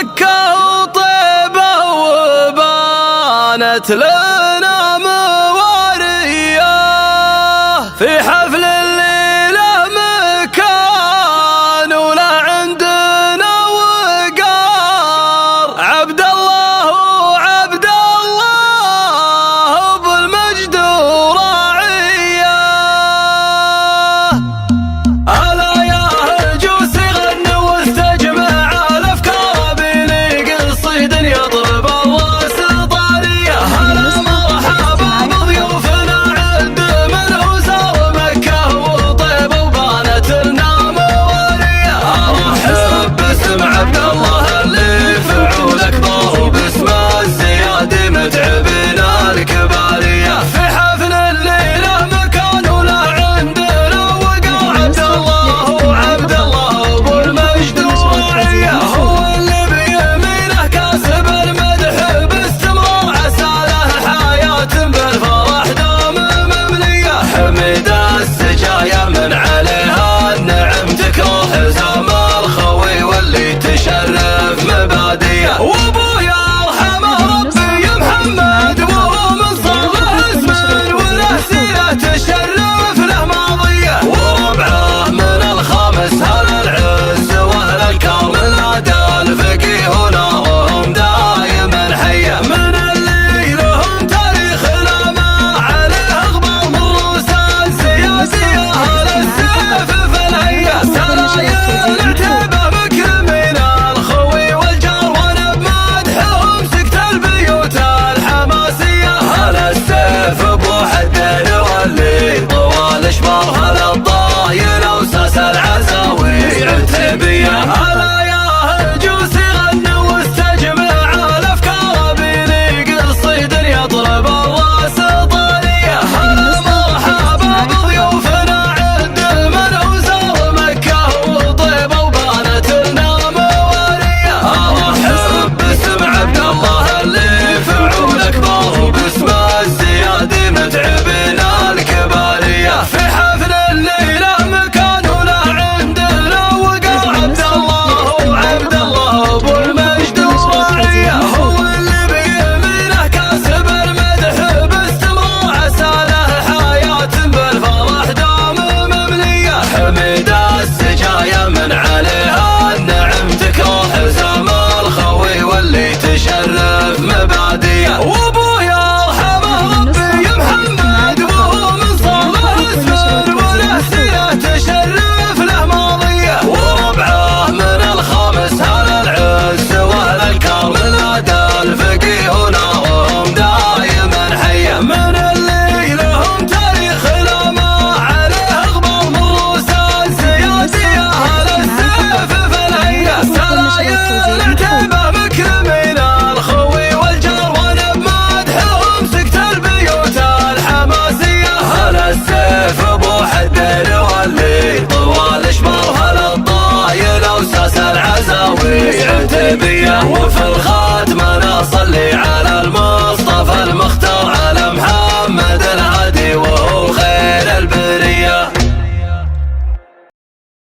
مكة وطيبة وبانت لنا موارية في حفل الليلة مكان ولا عندنا وقار. عبد الله بالمجد وراعية. ألا يا هجوس غنوا واستجمع الأفكار بليق الصيد يضرب الراس طارية. هلا مرحبا بضيوفنا عد من وزار مكة وطيبة وبانت لنا موارية. أرحب باسم عبد الله اللي فعولك ضرب باسم الزيادي متعبنا الكبارية. في حفل الليلة مكان ولا عندنا وقار. عبد الله ابو المجد وراعية هو اللي بيمينه كاسب المدح باستمرار. عسى له حياة بالفرح دام مملية. حمد السجايا من عليها النعم تكره حزام الخوي واللي تشرف مبادية. وابويا ارحمه ربي يا محمد وهو من صالح اسم والاسية تشرف له ماضية. وربعه من الخامس هل العز واهل الكرم نادى الفقيه ونارهم دايما حية. من اللي لهم تاريخ لا ما عليه غبار من روس السياسية. اهل السيف في الهية سرايا العتبة مكرمين الخوي والجار وانا بمدحهم سكت البيوت الحماسية. اهل السيف ابو حدين واللي طوال اشبار. هل الضاين وساس العزاوي عتيبية. هلا يا هجوس غنوا واستجمع الافكار بليق الصيد يضرب الراس طارية. هلا مرحبا بضيوفنا عد من وزار مكة وطيبة وبانت لنا موارية. ارحب باسم عبد الله اللي فعولك ضرب باسم الزيادي متعبنا الكبارية. في حفل الليلة مكان ولا عندنا وقار. عبد الله ابو المجد وراعية هو اللي بيمينه كاسب المدح باستمرار. عسى له حياة بالفرح دام مملية. حمد السجايا من عليها النعم تكره حزام الخوي واللي تشرف مبادية. وابويا ارحمه ربي يا محمد وهو من صالح اسم والاسية تشرف له ماضية. وربعه من الخامس هل العز واهل الكرم نادى الفقيه ونارهم دايما حية. من اللي لهم تاريخ لا ما عليه غبار من روس السياسية. اهل السيف في الهية سرايا العتبة مكرمين الخوي والجار وانا بمدحهم سكت البيوت الحماسية. اهل السيف ابو حدين واللي طوال اشبار. هل الضاين وساس العزاوي عتيبية. وفي الخاتمة نصلي على